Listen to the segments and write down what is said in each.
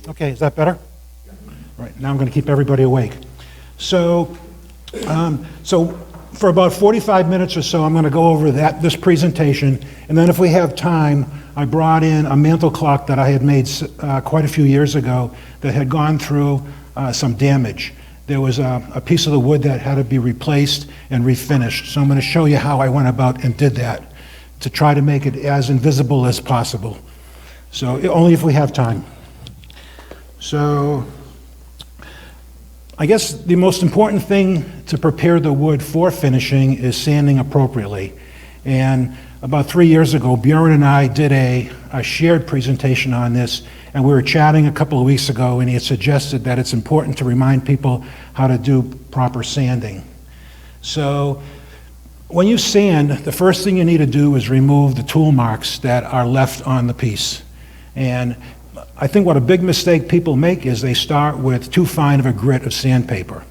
Okay, is that better? Right, now I'm going to keep everybody awake. So for about 45 minutes or so, I'm going to go over this presentation, and then if we have time, I brought in a mantle clock that I had made quite a few years ago that had gone through some damage. There was a piece of the wood that had to be replaced and refinished. So I'm going to show you how I went about and did that to try to make it as invisible as possible. So only if we have time. So I guess the most important thing to prepare the wood for finishing is sanding appropriately. And about 3 years ago, Bjorn and I did a shared presentation on this, and we were chatting a couple of weeks ago, and he had suggested that it's important to remind people how to do proper sanding. So when you sand, the first thing you need to do is remove the tool marks that are left on the piece. And I think what a big mistake people make is they start with too fine of a grit of sandpaper.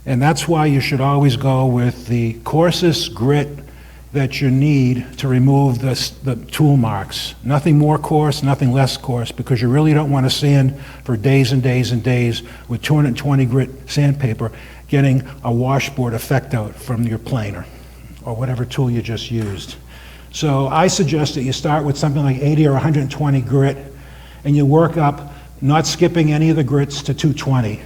And that's why you should always go with the coarsest grit that you need to remove the tool marks. Nothing more coarse, nothing less coarse, because you really don't want to sand for days and days and days with 220 grit sandpaper getting a washboard effect out from your planer or whatever tool you just used. So I suggest that you start with something like 80 or 120 grit, and you work up, not skipping any of the grits, to 220.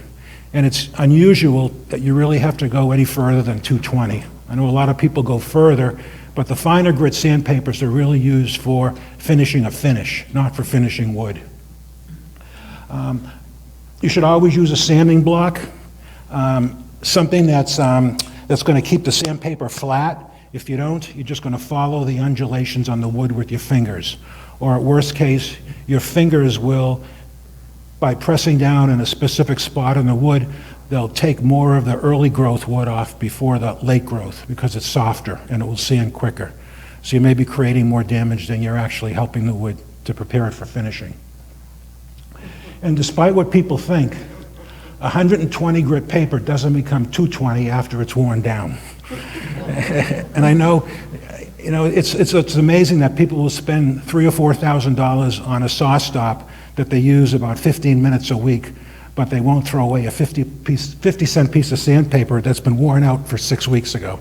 And it's unusual that you really have to go any further than 220. I know a lot of people go further, but the finer grit sandpapers are really used for finishing a finish, not for finishing wood. You should always use a sanding block, something that's going to keep the sandpaper flat. If you don't, you're just going to follow the undulations on the wood with your fingers. Or at worst case, your fingers will, by pressing down in a specific spot on the wood, they'll take more of the early growth wood off before the late growth because it's softer and it will sand quicker. So you may be creating more damage than you're actually helping the wood to prepare it for finishing. And despite what people think, 120 grit paper doesn't become 220 after it's worn down. And I know, it's amazing that people will spend $3,000 or $4,000 on a saw stop that they use about 15 minutes a week, but they won't throw away a 50-cent piece of sandpaper that's been worn out for 6 weeks ago.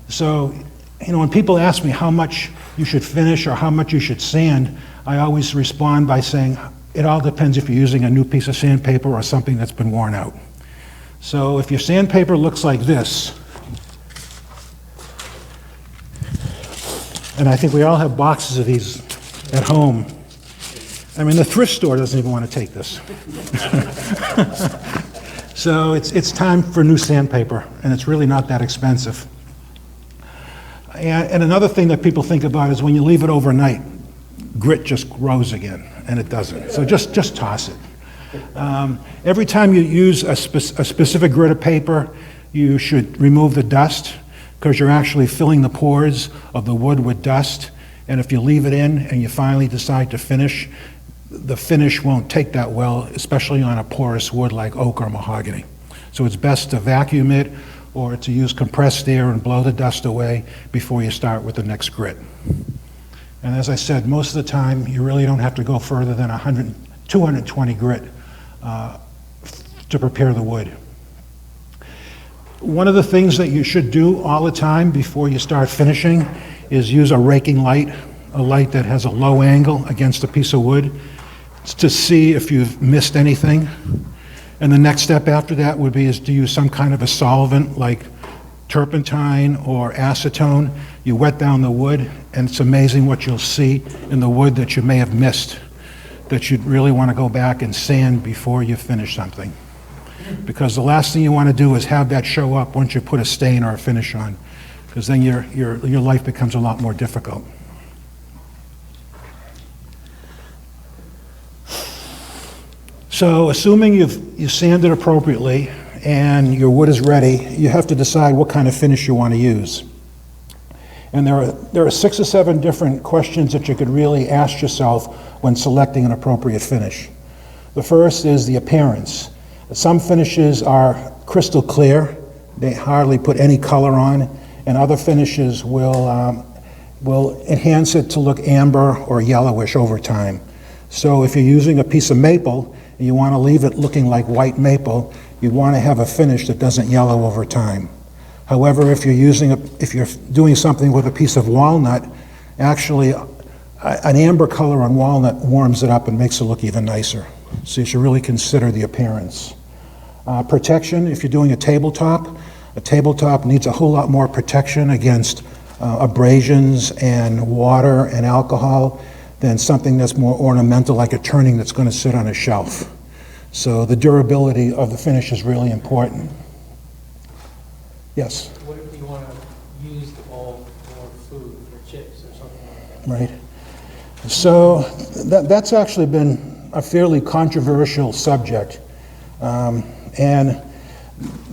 So, when people ask me how much you should finish or how much you should sand, I always respond by saying, it all depends if you're using a new piece of sandpaper or something that's been worn out. So if your sandpaper looks like this, and I think we all have boxes of these at home. I mean, the thrift store doesn't even want to take this. So it's time for new sandpaper, and it's really not that expensive. And another thing that people think about is when you leave it overnight, grit just grows again, and it doesn't. So just toss it. Every time you use a specific grit of paper, you should remove the dust, because you're actually filling the pores of the wood with dust. And if you leave it in and you finally decide to finish, the finish won't take that well, especially on a porous wood like oak or mahogany. So it's best to vacuum it or to use compressed air and blow the dust away before you start with the next grit. And as I said, most of the time you really don't have to go further than 220 grit to prepare the wood. One of the things that you should do all the time before you start finishing is use a raking light, a light that has a low angle against a piece of wood, to see if you've missed anything. And the next step after that would be is to use some kind of a solvent like turpentine or acetone. You wet down the wood, and it's amazing what you'll see in the wood that you may have missed, that you'd really want to go back and sand before you finish something. Because the last thing you want to do is have that show up once you put a stain or a finish on, because then your life becomes a lot more difficult. So assuming you've sanded appropriately and your wood is ready, you have to decide what kind of finish you want to use. And there are 6 or 7 different questions that you could really ask yourself when selecting an appropriate finish. The first is the appearance. Some finishes are crystal clear, they hardly put any color on, and other finishes will enhance it to look amber or yellowish over time. So if you're using a piece of maple and you want to leave it looking like white maple, you want to have a finish that doesn't yellow over time. However, if you're doing something with a piece of walnut, actually an amber color on walnut warms it up and makes it look even nicer. So you should really consider the appearance. Protection, if you're doing a tabletop needs a whole lot more protection against abrasions and water and alcohol than something that's more ornamental like a turning that's going to sit on a shelf. So the durability of the finish is really important. Yes? What if you want to use the bowl for food, for chips or something like that? Right. So that's actually been a fairly controversial subject. And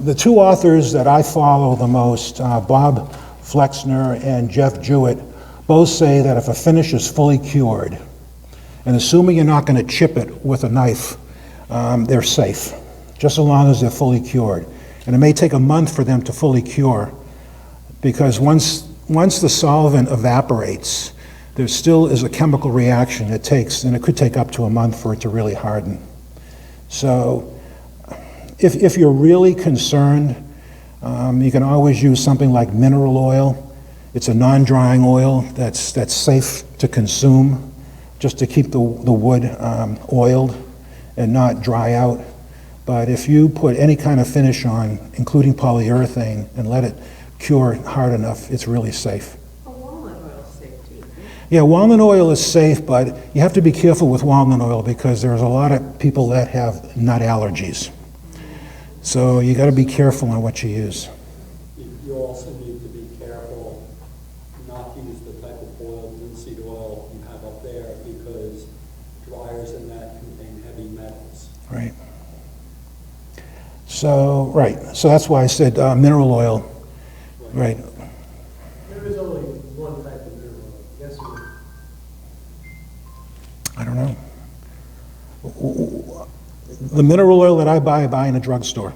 the two authors that I follow the most, Bob Flexner and Jeff Jewett, both say that if a finish is fully cured, and assuming you're not going to chip it with a knife, they're safe, just as long as they're fully cured. And it may take a month for them to fully cure, because once the solvent evaporates, there still is a chemical reaction it takes, and it could take up to a month for it to really harden. So if you're really concerned, you can always use something like mineral oil. It's a non-drying oil that's safe to consume, just to keep the wood oiled and not dry out. But if you put any kind of finish on, including polyurethane, and let it cure hard enough, it's really safe. Walnut oil is safe too. Yeah, walnut oil is safe, but you have to be careful with walnut oil because there's a lot of people that have nut allergies. So you got to be careful on what you use. You also need to be careful not to use the type of oil, linseed oil you have up there, because dryers in that contain heavy metals. Right. So, right. So that's why I said mineral oil. Right. There is only one type of mineral oil, yes or no? I don't know. The mineral oil that I buy in a drugstore.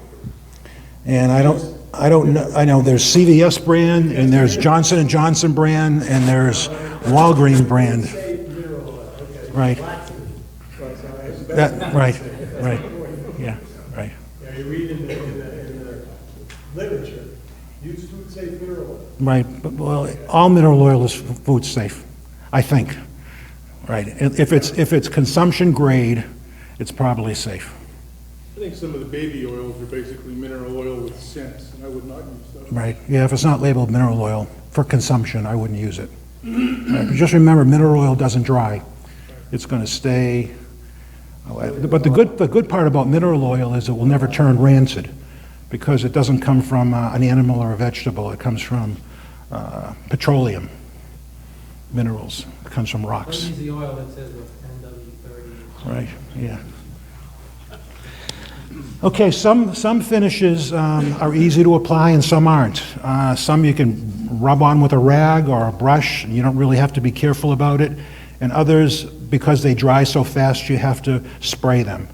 And I don't know, I know there's CVS brand, and there's Johnson & Johnson brand, and there's Walgreens brand. Mineral oil, okay. Right. Right, yeah, right. Yeah, you read in the literature, use food safe mineral oil. Right, but, well, all mineral oil is food safe, I think. Right, if it's consumption grade, it's probably safe. I think some of the baby oils are basically mineral oil with scents, and I would not use those. Right, yeah, if it's not labeled mineral oil for consumption, I wouldn't use it. Right, but just remember, mineral oil doesn't dry. It's going to stay. But the good part about mineral oil is it will never turn rancid, because it doesn't come from an animal or a vegetable. It comes from petroleum minerals. It comes from Don't rocks. use the oil that says with NW30. Right, yeah. Okay, some finishes are easy to apply and some aren't. Some you can rub on with a rag or a brush, and you don't really have to be careful about it. And others, because they dry so fast, you have to spray them.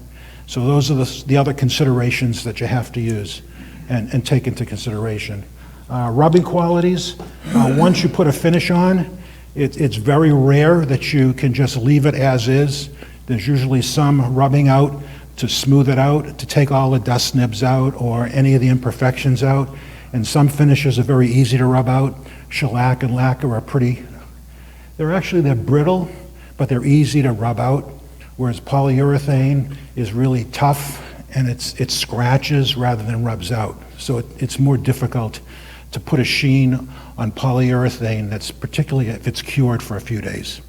So those are the other considerations that you have to use and take into consideration. Rubbing qualities, once you put a finish on, it's very rare that you can just leave it as is. There's usually some rubbing out to smooth it out, to take all the dust nibs out or any of the imperfections out. And some finishes are very easy to rub out. Shellac and lacquer are they're brittle, but they're easy to rub out, whereas polyurethane is really tough and it scratches rather than rubs out. So it's more difficult to put a sheen on polyurethane, that's particularly if it's cured for a few days.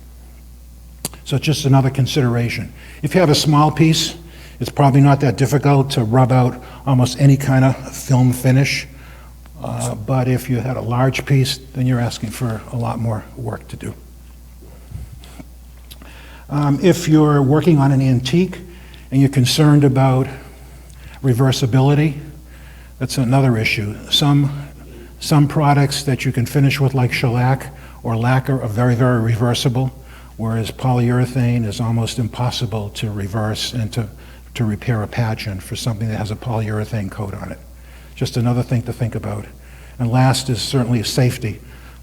So it's just another consideration. If you have a small piece, it's probably not that difficult to rub out almost any kind of film finish. But if you had a large piece, then you're asking for a lot more work to do. If you're working on an antique and you're concerned about reversibility, that's another issue. Some products that you can finish with, like shellac or lacquer, are very, very reversible, whereas polyurethane is almost impossible to reverse and to repair a pageant for something that has a polyurethane coat on it. Just another thing to think about. And last is certainly safety.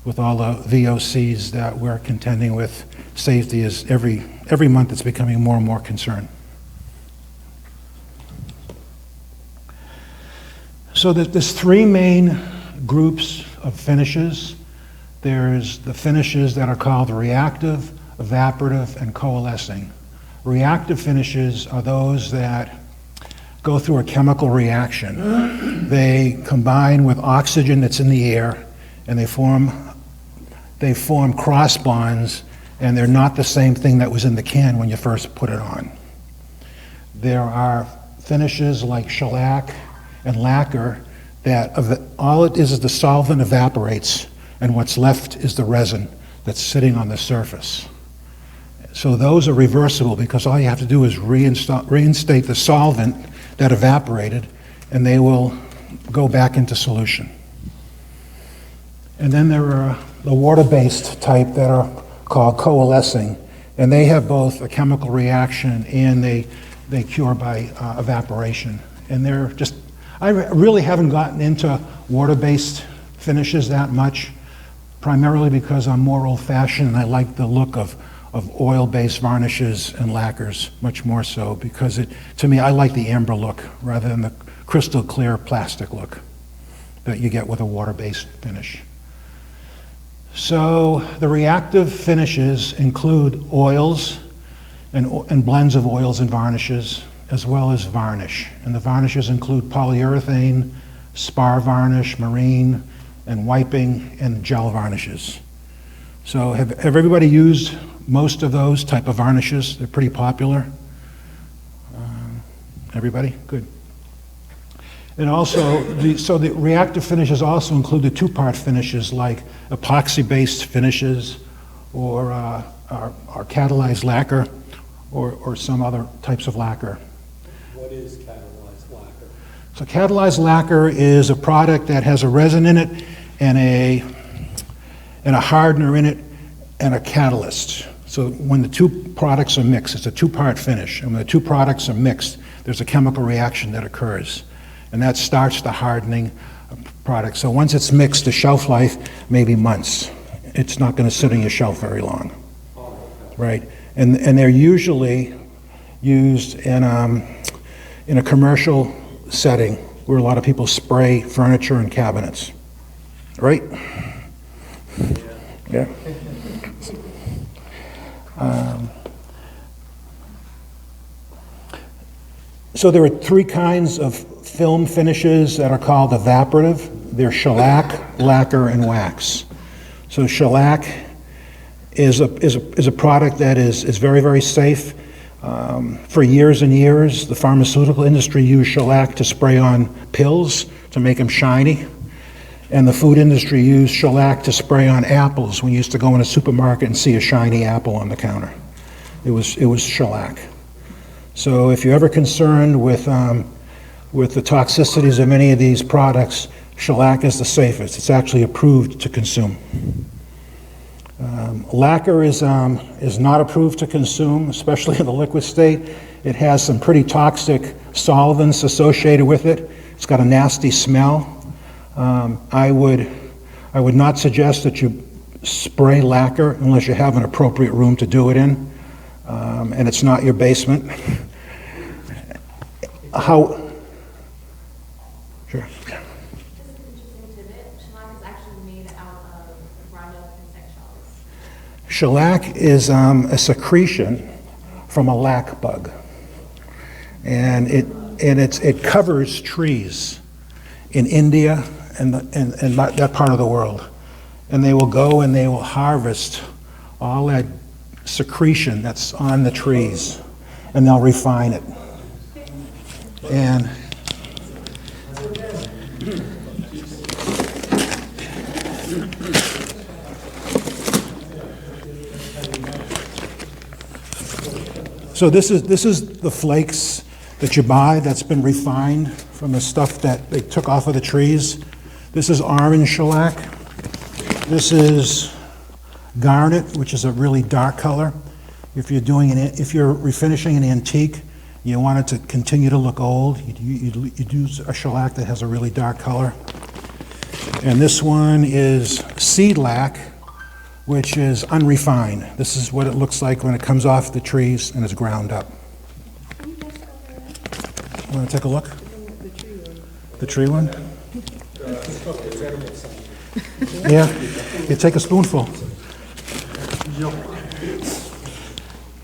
with all the VOCs that we're contending with. Safety is every month it's becoming more and more concern. So that there's three main groups of finishes. There's the finishes that are called reactive, evaporative, and coalescing. Reactive finishes are those that go through a chemical reaction. They combine with oxygen that's in the air, and they form cross bonds, and they're not the same thing that was in the can when you first put it on. There are finishes like shellac and lacquer that all it is the solvent evaporates, and what's left is the resin that's sitting on the surface. So those are reversible because all you have to do is reinstate the solvent that evaporated, and they will go back into solution. And then there are the water-based type that are called coalescing, and they have both a chemical reaction and they cure by evaporation. And they're just, I really haven't gotten into water-based finishes that much, primarily because I'm more old-fashioned and I like the look of oil-based varnishes and lacquers much more so, because to me, I like the amber look rather than the crystal clear plastic look that you get with a water-based finish. So the reactive finishes include oils and blends of oils and varnishes, as well as varnish. And the varnishes include polyurethane, spar varnish, marine, and wiping, and gel varnishes. So have everybody used most of those type of varnishes? They're pretty popular. Everybody? Good. And also, the reactive finishes also include the two-part finishes like epoxy-based finishes or catalyzed lacquer or some other types of lacquer. What is catalyzed lacquer? So catalyzed lacquer is a product that has a resin in it and a hardener in it and a catalyst. So when the two products are mixed, it's a two-part finish. And when the two products are mixed, there's a chemical reaction that occurs. And that starts the hardening product. So once it's mixed, the shelf life may be months. It's not going to sit on your shelf very long, right? And they're usually used in a commercial setting where a lot of people spray furniture and cabinets, right? Yeah. So there are three kinds of film finishes that are called evaporative. They're shellac, lacquer, and wax. So shellac is a product that is very, very safe. For years and years, the pharmaceutical industry used shellac to spray on pills to make them shiny. And the food industry used shellac to spray on apples. We used to go in a supermarket and see a shiny apple on the counter. It was shellac. So if you're ever concerned with the toxicities of any of these products, shellac is the safest. It's actually approved to consume. Lacquer is not approved to consume, especially in the liquid state. It has some pretty toxic solvents associated with it. It's got a nasty smell. I would not suggest that you spray lacquer unless you have an appropriate room to do it in, and it's not your basement. How? Sure. This is interesting tidbit. Shellac is actually made out of roundup insect shells. Shellac is a secretion from a lac bug, and it covers trees in India and that part of the world, and they will go and they will harvest all that secretion that's on the trees, and they'll refine it. And so this is the flakes that you buy that's been refined from the stuff that they took off of the trees. This is orange shellac. This is garnet, which is a really dark color. If you're refinishing an antique, you want it to continue to look old, you'd use a shellac that has a really dark color. And this one is seed lac, which is unrefined. This is what it looks like when it comes off the trees and is ground up. Want to take a look? The tree one? Yeah, you take a spoonful.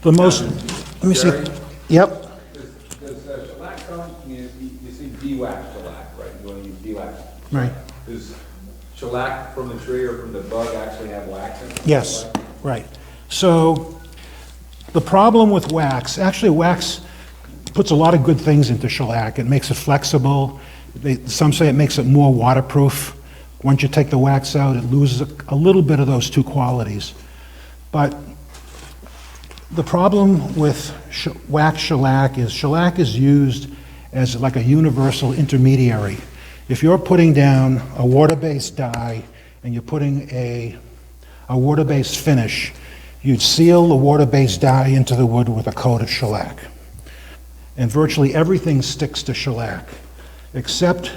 The most, let me see. Yep, Does shellac come, you see de-wax shellac, right? You want to use de-wax. right. Does shellac from the tree or from the bug actually have wax in it? Yes, right. So the problem with wax, actually wax puts a lot of good things into shellac. It makes it flexible. Some say it makes it more waterproof. Once you take the wax out, it loses a little bit of those two qualities. But the problem with wax shellac is used as like a universal intermediary. If you're putting down a water-based dye and you're putting a water-based finish, you'd seal the water-based dye into the wood with a coat of shellac. And virtually everything sticks to shellac, except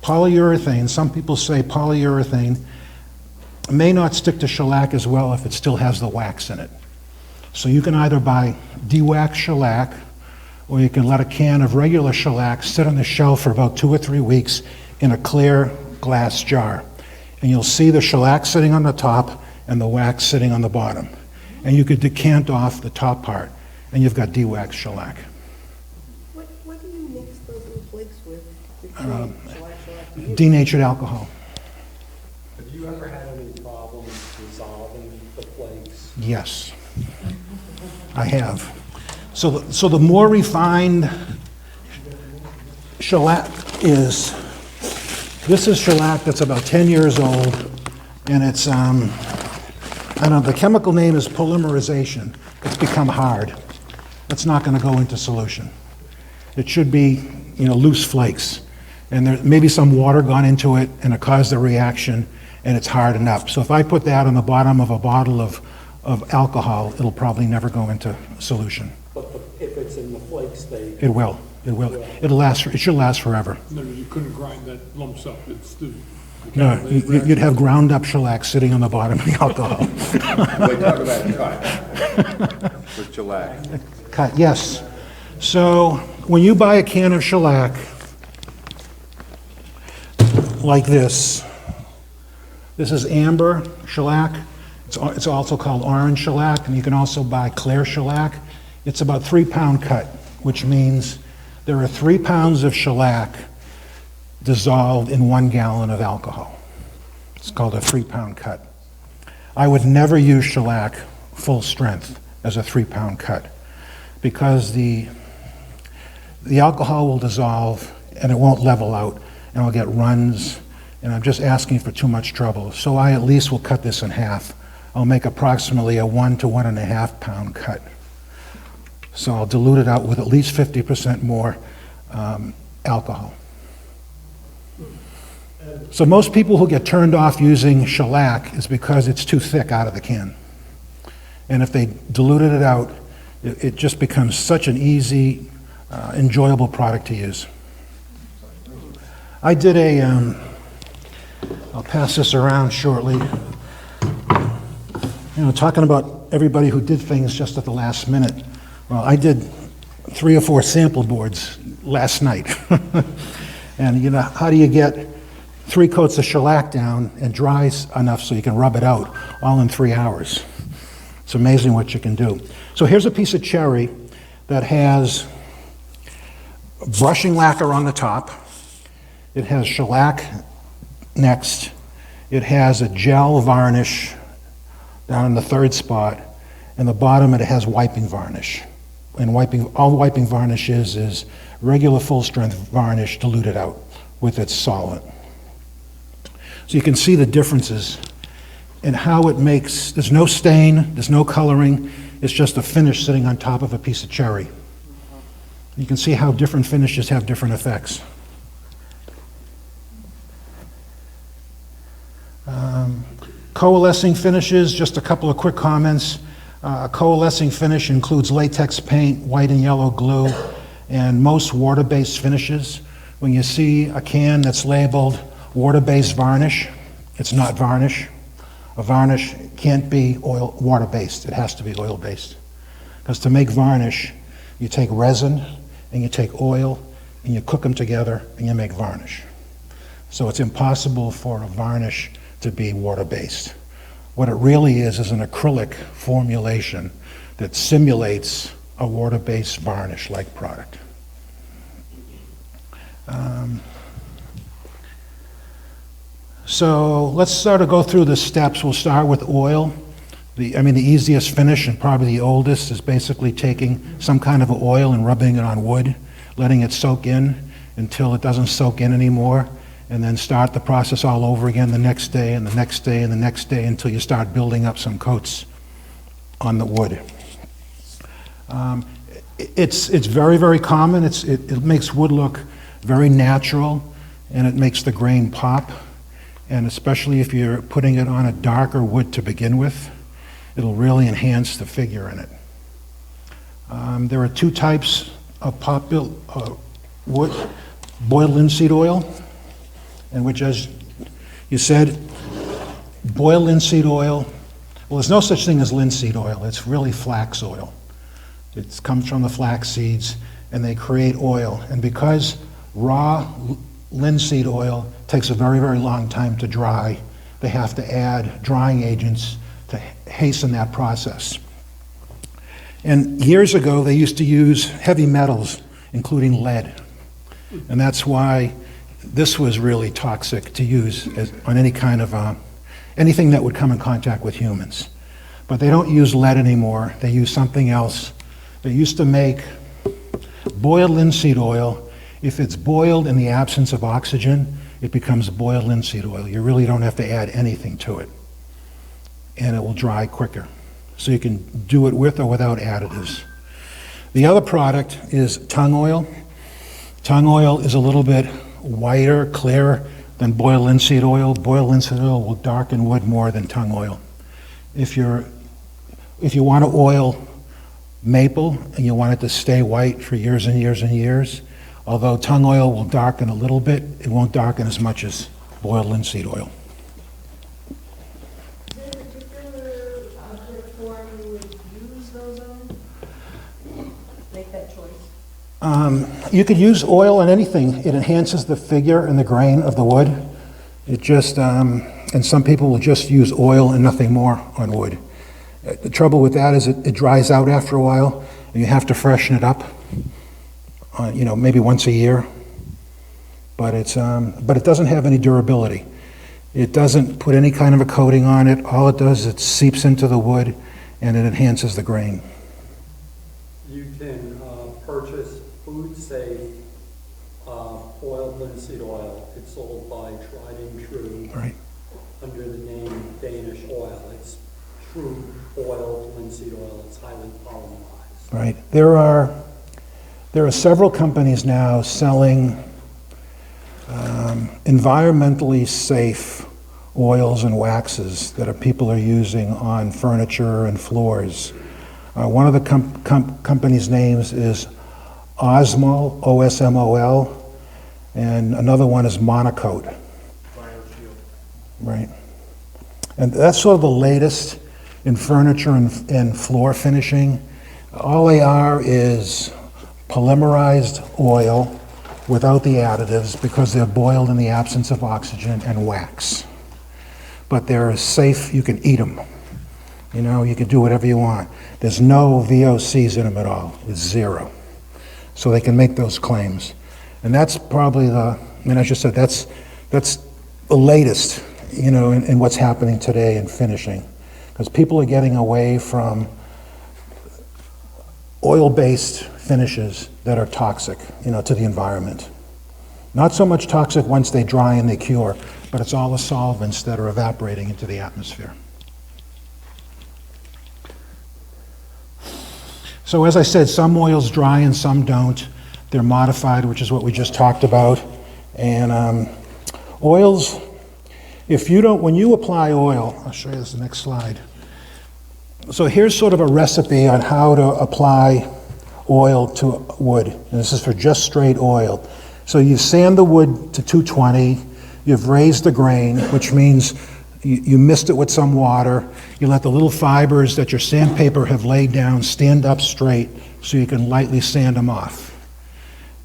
polyurethane. Some people say polyurethane may not stick to shellac as well if it still has the wax in it. So you can either buy de-wax shellac, or you can let a can of regular shellac sit on the shelf for about 2 or 3 weeks in a clear glass jar. And you'll see the shellac sitting on the top and the wax sitting on the bottom. And you could decant off the top part, and you've got de-wax shellac. What do you mix those little flakes with? Shellac. Denatured alcohol. Have you ever had any problems dissolving the flakes? Yes, I have. So the more refined shellac is, this is shellac that's about 10 years old, and it's, I don't know, the chemical name is polymerization. It's become hard. It's not going to go into solution. It should be, loose flakes. And there maybe some water gone into it, and it caused a reaction, and it's hardened up. So if I put that on the bottom of a bottle of alcohol, it'll probably never go into solution. But if it's in the flake state, It will. It will. It'll last. It should last forever. No, you couldn't grind that lumps up. It's the. No, you'd have ground up shellac sitting on the bottom of the alcohol. They talk about cut with shellac. Cut, yes. So when you buy a can of shellac like this is amber shellac. It's also called orange shellac, and you can also buy clear shellac. It's about 3-pound cut, which means there are 3 pounds of shellac dissolved in 1 gallon of alcohol. It's called a 3-pound cut. I would never use shellac full strength as a 3-pound cut because the alcohol will dissolve and it won't level out and I'll get runs, and I'm just asking for too much trouble. So I at least will cut this in half. I'll make approximately a 1 to 1.5 pound cut. So I'll dilute it out with at least 50% more alcohol. So most people who get turned off using shellac is because it's too thick out of the can. And if they diluted it out, it just becomes such an easy, enjoyable product to use. I did I'll pass this around shortly. Talking about everybody who did things just at the last minute. Well, I did 3 or 4 sample boards last night. And how do you get 3 coats of shellac down and dry enough so you can rub it out all in 3 hours? It's amazing what you can do. So here's a piece of cherry that has brushing lacquer on the top. It has shellac next. It has a gel varnish down in the 3rd spot, and the bottom it has wiping varnish. And all wiping varnish is regular full-strength varnish diluted out with its solvent. So you can see the differences in how it makes, there's no stain, there's no coloring, it's just a finish sitting on top of a piece of cherry. You can see how different finishes have different effects. Coalescing finishes, just a couple of quick comments. A coalescing finish includes latex paint, white and yellow glue, and most water-based finishes. When you see a can that's labeled water-based varnish, It's not varnish. A varnish can't be water-based. It has to be oil-based. Because to make varnish, you take resin and you take oil and you cook them together and you make varnish. So it's impossible for a varnish to be water-based. What it really is an acrylic formulation that simulates a water-based varnish-like product. So let's sort of go through the steps. We'll start with oil. The easiest finish and probably the oldest is basically taking some kind of oil and rubbing it on wood, letting it soak in until it doesn't soak in anymore, and then start the process all over again the next day and the next day and the next day until you start building up some coats on the wood. It's very, very common. It makes wood look very natural, and it makes the grain pop. And especially if you're putting it on a darker wood to begin with, it'll really enhance the figure in it. There are two types of wood: boiled linseed oil, and which, as you said, boiled linseed oil, well, there's no such thing as linseed oil. It's really flax oil. It comes from the flax seeds, and they create oil. And because raw linseed oil takes a very, very long time to dry, they have to add drying agents to hasten that process. And years ago, they used to use heavy metals, including lead. And that's why this was really toxic to use on any kind of, anything that would come in contact with humans. But they don't use lead anymore. They use something else. They used to make boiled linseed oil. If it's boiled in the absence of oxygen, it becomes boiled linseed oil. You really don't have to add anything to it. And it will dry quicker. So you can do it with or without additives. The other product is tung oil. Tung oil is a little bit whiter, clearer than boiled linseed oil. Boiled linseed oil will darken wood more than tung oil. If you want to oil maple and you want it to stay white for years and years and years, although tung oil will darken a little bit, it won't darken as much as boiled linseed oil. Is there a particular form you would use those on? Make that choice. You could use oil on anything. It enhances the figure and the grain of the wood. It just, and some people will just use oil and nothing more on wood. The trouble with that is it dries out after a while, and you have to freshen it up. Maybe once a year, but it doesn't have any durability. It doesn't put any kind of a coating on it. All it does is it seeps into the wood and it enhances the grain. You can purchase food-safe boiled linseed oil. It's sold by Tried and True Right. under the name Danish oil. It's true boiled linseed oil. It's highly polymerized. Right. There are several companies now selling environmentally safe oils and waxes that people are using on furniture and floors. One of the company's names is Osmol, O-S-M-O-L, and another one is Monocoat. Right. And that's sort of the latest in furniture and floor finishing. All they are is polymerized oil without the additives because they're boiled in the absence of oxygen, and wax. But they're safe, you can eat them. You can do whatever you want. There's no VOCs in them at all. It's zero. So they can make those claims. And that's probably as you said, that's the latest, in what's happening today in finishing. Because people are getting away from oil-based finishes that are toxic, to the environment. Not so much toxic once they dry and they cure, but it's all the solvents that are evaporating into the atmosphere. So as I said, some oils dry and some don't. They're modified, which is what we just talked about. And oils, when you apply oil, I'll show you this in the next slide. So here's sort of a recipe on how to apply oil to wood. And this is for just straight oil. So you sand the wood to 220, you've raised the grain, which means you mist it with some water. You let the little fibers that your sandpaper have laid down stand up straight so you can lightly sand them off.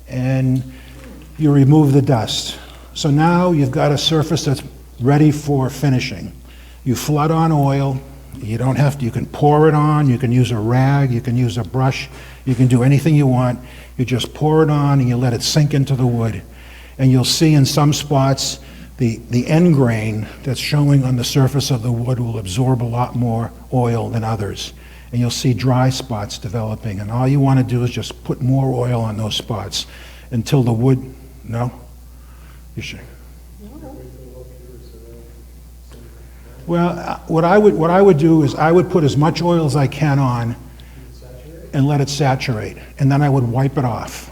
And you remove the dust. So now you've got a surface that's ready for finishing. You flood on oil. You don't have to, you can pour it on, you can use a rag, you can use a brush, you can do anything you want. You just pour it on and you let it sink into the wood. And you'll see in some spots the end grain that's showing on the surface of the wood will absorb a lot more oil than others. And you'll see dry spots developing. And all you want to do is just put more oil on those spots until the wood, no? You sure? Well, what I would do is I would put as much oil as I can on and let it saturate, and then I would wipe it off.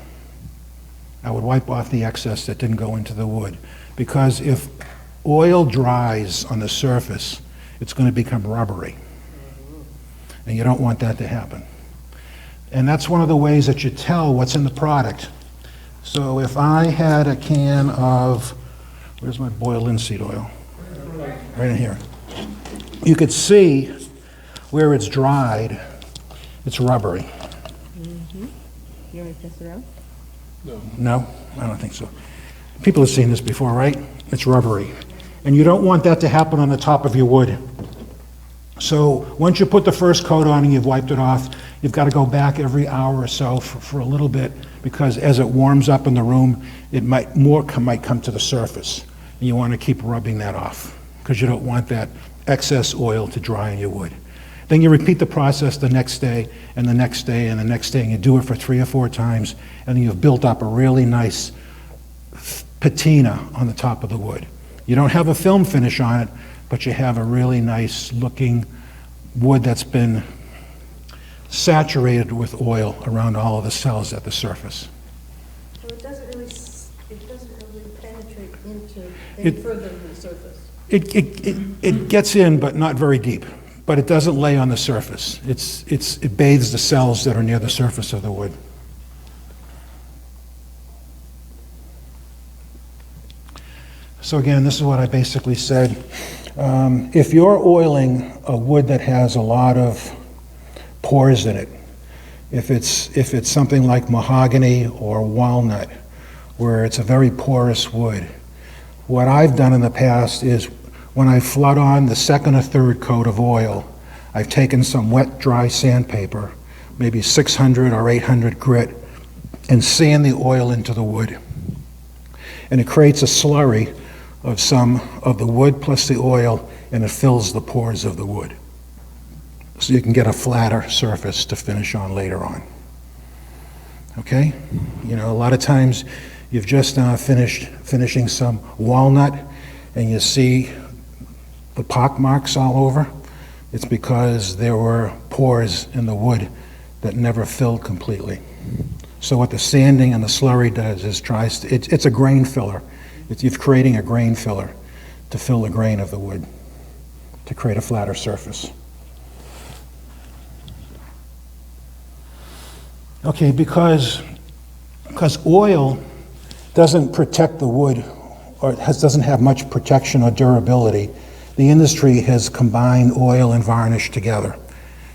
I would wipe off the excess that didn't go into the wood, because if oil dries on the surface, it's going to become rubbery, and you don't want that to happen. And that's one of the ways that you tell what's in the product. So if I had a can of, where's my boiled linseed oil? Right in here. You could see where it's dried, it's rubbery. You want me to pass it around? No, I don't think so. People have seen this before, right? It's rubbery. And you don't want that to happen on the top of your wood. So once you put the first coat on and you've wiped it off, you've got to go back every hour or so for a little bit, because as it warms up in the room, it might come to the surface. And you want to keep rubbing that off, because you don't want that excess oil to dry in your wood. Then you repeat the process the next day, and the next day, and the next day, and you do it for 3 or 4 times, and then you've built up a really nice patina on the top of the wood. You don't have a film finish on it, but you have a really nice looking wood that's been saturated with oil around all of the cells at the surface. So it doesn't really penetrate into any further than the surface? It gets in, but not very deep. But it doesn't lay on the surface. It bathes the cells that are near the surface of the wood. So again, this is what I basically said. If you're oiling a wood that has a lot of pores in it, if it's something like mahogany or walnut, where it's a very porous wood, what I've done in the past is when I flood on the second or third coat of oil, I've taken some wet, dry sandpaper, maybe 600 or 800 grit, and sand the oil into the wood. And it creates a slurry of some of the wood plus the oil, and it fills the pores of the wood. So you can get a flatter surface to finish on later on. Okay? You know, a lot of times you've just finishing some walnut, and you see the pock marks all over. It's because there were pores in the wood that never filled completely. So what the sanding and the slurry does is it's a grain filler. You're creating a grain filler to fill the grain of the wood, to create a flatter surface. Okay, because oil doesn't protect the wood, or doesn't have much protection or durability, the industry has combined oil and varnish together.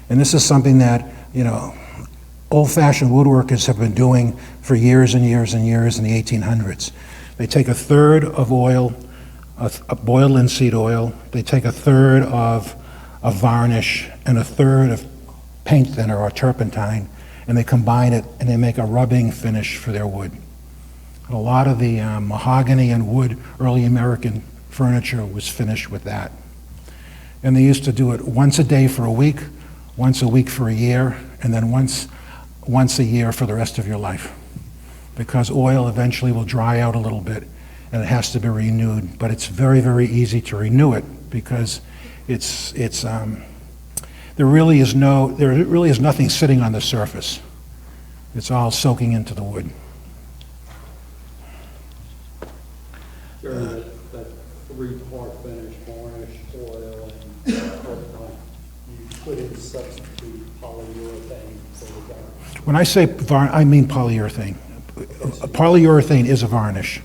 And this is something that, you know, old-fashioned woodworkers have been doing for years and years and years in the 1800s. They take a third of oil, a boiled linseed oil, they take a third of varnish and a third of paint thinner or turpentine, and they combine it and they make a rubbing finish for their wood. And a lot of the mahogany and wood early American furniture was finished with that. And they used to do it once a day for a week for a year, and then once a year for the rest of your life. Because oil eventually will dry out a little bit and it has to be renewed. But it's very, very easy to renew it, because there really is nothing sitting on the surface. It's all soaking into the wood. Jerry, that 3-part finish, varnish, oil, and turpentine, you could in substitute polyurethane for the When I say I mean polyurethane. Polyurethane is a varnish.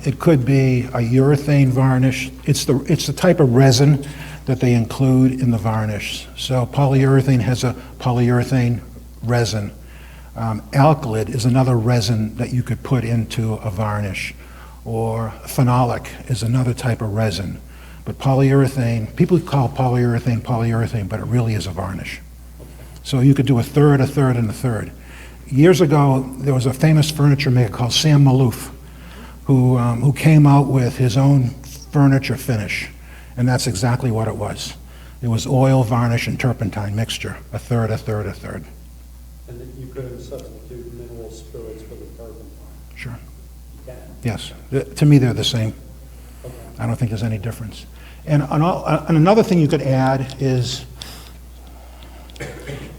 It could be a urethane varnish. It's the type of resin that they include in the varnish. So polyurethane has a polyurethane resin. Alkylate is another resin that you could put into a varnish, or phenolic is another type of resin. But polyurethane, people call polyurethane, but it really is a varnish. So you could do a third, and a third. Years ago, there was a famous furniture maker called Sam Maloof, who came out with his own furniture finish, and that's exactly what it was. It was oil, varnish, and turpentine mixture, a third, a third, a third. And then you couldn't substitute mineral spirits for the turpentine? Sure. You can? Yes. To me, they're the same. Okay. I don't think there's any difference. And another thing you could add is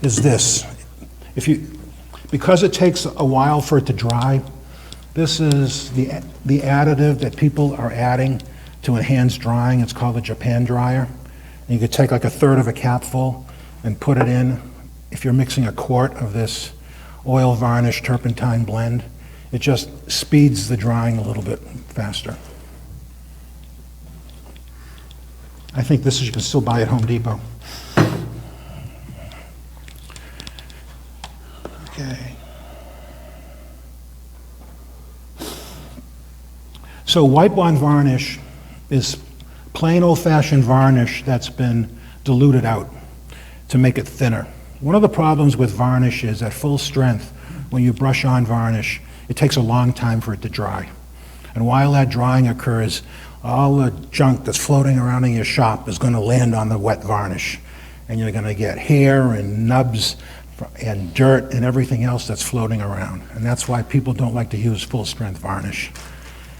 this. Because it takes a while for it to dry, this is the additive that people are adding to enhance drying. It's called a Japan dryer. And you could take like a third of a capful and put it in. If you're mixing a quart of this oil varnish turpentine blend, it just speeds the drying a little bit faster. I think this you can still buy at Home Depot. Okay. So wipe on varnish is plain old-fashioned varnish that's been diluted out to make it thinner. One of the problems with varnish is at full strength, when you brush on varnish, it takes a long time for it to dry. And while that drying occurs, all the junk that's floating around in your shop is going to land on the wet varnish. And you're going to get hair and nubs and dirt and everything else that's floating around. And that's why people don't like to use full-strength varnish.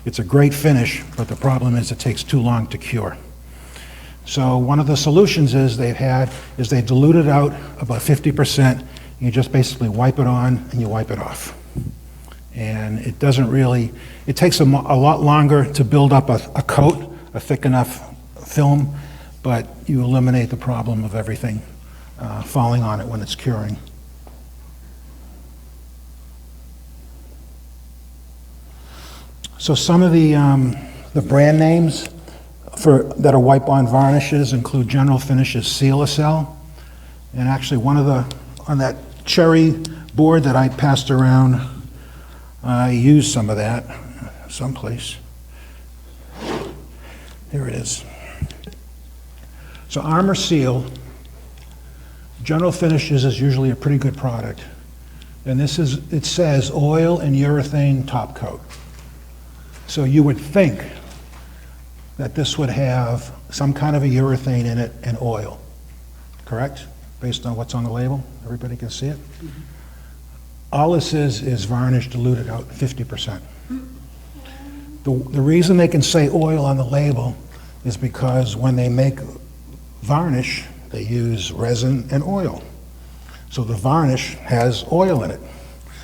It's a great finish, but the problem is it takes too long to cure. So one of the solutions they've diluted out about 50%. You just basically wipe it on and you wipe it off. And it doesn't really, it takes a lot longer to build up a coat, a thick enough film, but you eliminate the problem of everything falling on it when it's curing. So some of the brand names that are wipe-on varnishes include General Finishes Seal-A-Cell, and actually on that cherry board that I passed around, I used some of that someplace. Here it is. So Armor Seal, General Finishes is usually a pretty good product, and it says oil and urethane top coat. So you would think that this would have some kind of a urethane in it and oil, correct? Based on what's on the label, everybody can see it? All this is varnish diluted out 50%. The reason they can say oil on the label is because when they make varnish, they use resin and oil. So the varnish has oil in it.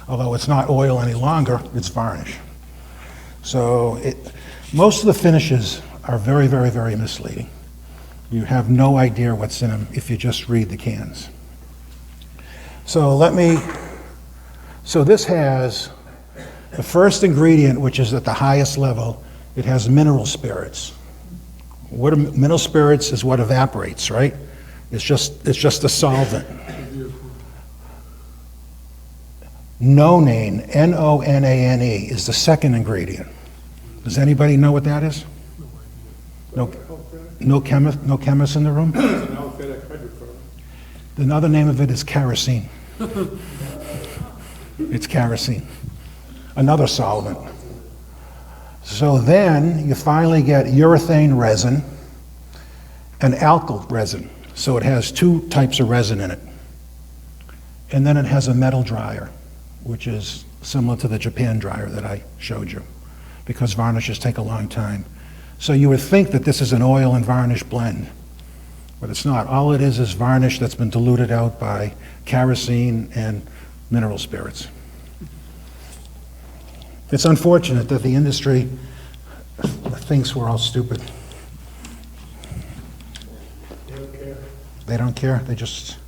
Although it's not oil any longer, it's varnish. So most of the finishes are very, very, very misleading. You have no idea what's in them if you just read the cans. So this has the first ingredient, which is at the highest level. It has mineral spirits. Mineral spirits is what evaporates, right? It's just a solvent. Nonane, N-O-N-A-N-E, is the second ingredient. Does anybody know what that is? No chemist in the room? Another name of it is kerosene. It's kerosene, another solvent. So then you finally get urethane resin and alkyl resin. So it has two types of resin in it. And then it has a metal dryer, which is similar to the Japan dryer that I showed you, because varnishes take a long time. So you would think that this is an oil and varnish blend, but it's not. All it is varnish that's been diluted out by kerosene and mineral spirits. It's unfortunate that the industry thinks we're all stupid. They don't care. They don't care. They just,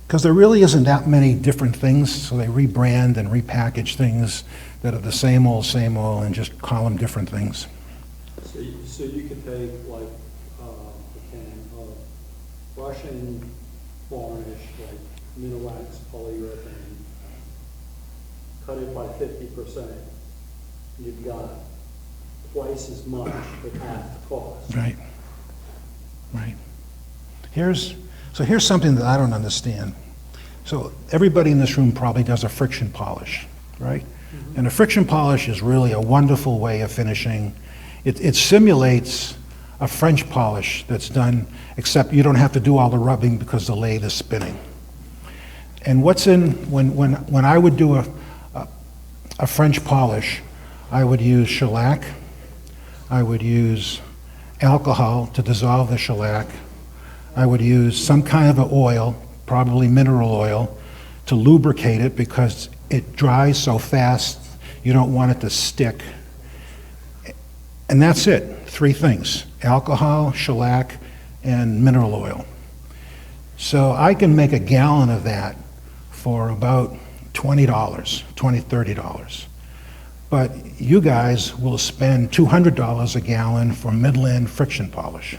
Because there really isn't that many different things, so they rebrand and repackage things that are the same old, and just call them different things. So you could take like a can of Russian varnish, like Minowax polyurethane, cut it by 50%. You've got twice as much at half the cost. Right. Right. Here's something that I don't understand. So everybody in this room probably does a friction polish, right? And a friction polish is really a wonderful way of finishing. It simulates a French polish that's done, except you don't have to do all the rubbing because the lathe is spinning. And when I would do a French polish, I would use shellac, I would use alcohol to dissolve the shellac, I would use some kind of an oil, probably mineral oil, to lubricate it because it dries so fast you don't want it to stick. And that's it, 3 things: alcohol, shellac, and mineral oil. So I can make a gallon of that for about $20, $30. But you guys will spend $200 a gallon for Midland friction polish.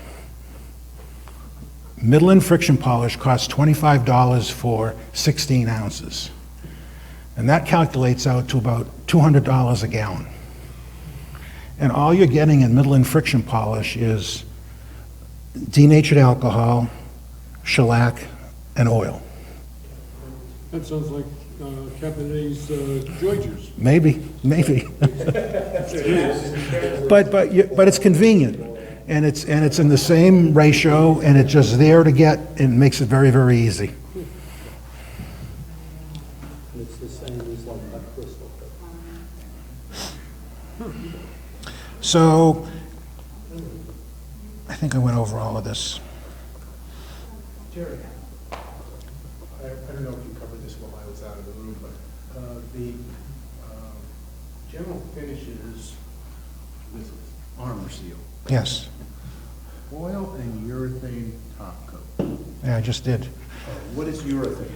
Midland friction polish costs $25 for 16 ounces. And that calculates out to about $200 a gallon. And all you're getting in Midland friction polish is denatured alcohol, shellac, and oil. That sounds like Captain A's joy juice. Maybe. But it's convenient, and it's in the same ratio, and it's just there to get, and it makes it very, very easy. And it's the same as like a crystal. So I think I went over all of this. Jerry, I don't know if you covered this while I was out of the room, but the general finishes with armor seal, Yes. oil and urethane top coat. Yeah, I just did. What is urethane?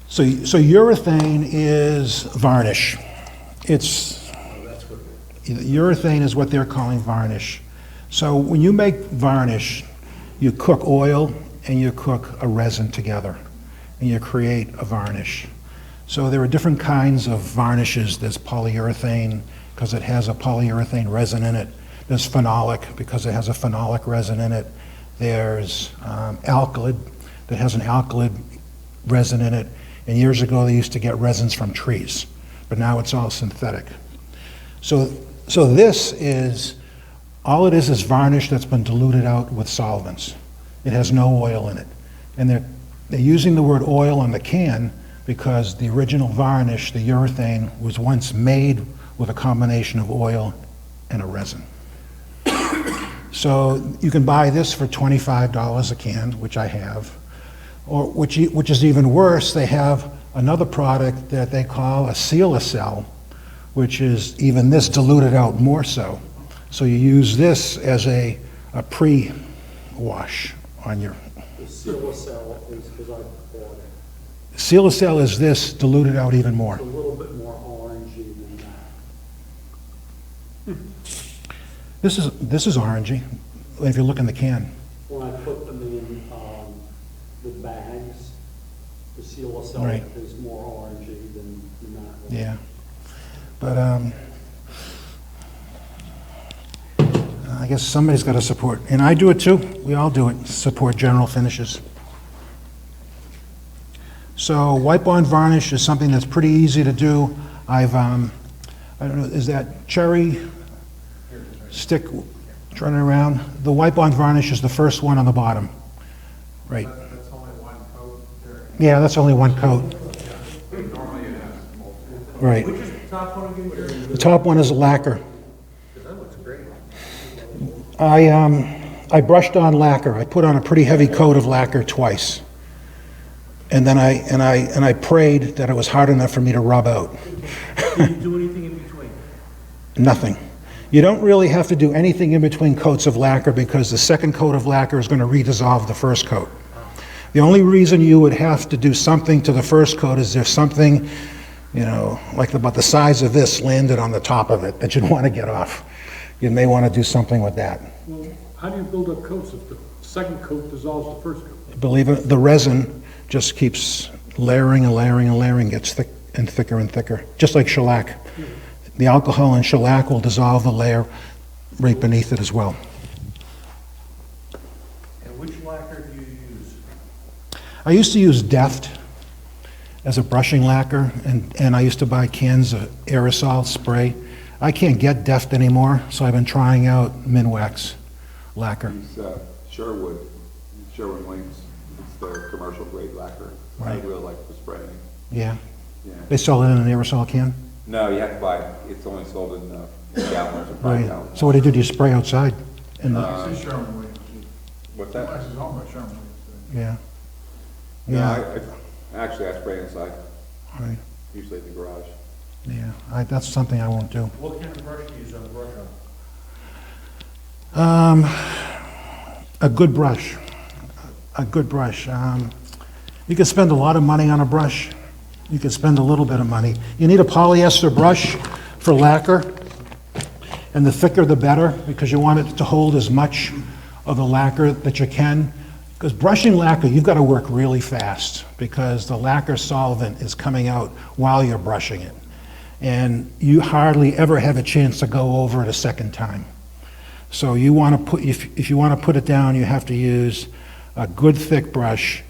So urethane is varnish. It's That's what, urethane is what they're calling varnish. So when you make varnish, you cook oil and you cook a resin together, and you create a varnish. So there are different kinds of varnishes. There's polyurethane, because it has a polyurethane resin in it. There's phenolic, because it has a phenolic resin in it. There's alkylate, that has an alkylate resin in it. And years ago, they used to get resins from trees, but now it's all synthetic. So this is, all it is varnish that's been diluted out with solvents. It has no oil in it. And they're using the word oil on the can because the original varnish, the urethane, was once made with a combination of oil and a resin. So you can buy this for $25 a can, which I have, or which is even worse, they have another product that they call a Sealacell, which is even this diluted out more so. So you use this as a pre-wash on your. The Sealacell is because I bought it. Sealacell is this diluted out even more. It's a little bit more orangey than that. This is orangey, if you look in the can. When I put them in the bags, the Sealacell Right. is more orangey than that one. Yeah. But I guess somebody's got to support, and I do it too. We all do it, support general finishes. So wipe on varnish is something that's pretty easy to do. I don't know, is that cherry stick turning around? The wipe on varnish is the first one on the bottom. Right. that's only one coat there. Yeah, that's only one coat. Normally it has multiple. Right. Which is the top one again, Jerry? The top one is lacquer. That looks great. I brushed on lacquer. I put on a pretty heavy coat of lacquer twice. And then I prayed that it was hard enough for me to rub out. Did you do anything in between? Nothing. You don't really have to do anything in between coats of lacquer because the second coat of lacquer is going to redissolve the first coat. The only reason you would have to do something to the first coat is there's something, like about the size of this landed on the top of it that you'd want to get off. You may want to do something with that. Well, how do you build up coats if the second coat dissolves the first coat? Believe it, the resin just keeps layering and layering and layering, gets thick and thicker and thicker, just like shellac. The alcohol in shellac will dissolve the layer right beneath it as well. And which lacquer do you use? I used to use Deft as a brushing lacquer, and I used to buy cans of aerosol spray. I can't get Deft anymore, so I've been trying out Minwax lacquer. Use Sherwood Williams. It's the commercial grade lacquer. I Right. really like the spraying. Yeah. Yeah. They sell it in an aerosol can? No, you have to buy it. It's only sold in gallons or 5 Right. gallons. So what do? Do you spray outside? In the, This is Sherwin Williams. What's that? This is owned by Sherwin Williams. yeah. No, Yeah, actually, I spray inside, right. usually in the garage. Yeah, that's something I won't do. What kind of brush do you use on the brush on? A good brush. A good brush. You can spend a lot of money on a brush. You can spend a little bit of money. You need a polyester brush for lacquer, and the thicker the better, because you want it to hold as much of the lacquer that you can. Because brushing lacquer, you've got to work really fast, because the lacquer solvent is coming out while you're brushing it. And you hardly ever have a chance to go over it a second time. So you want to put, if you want to put it down, you have to use a good thick brush.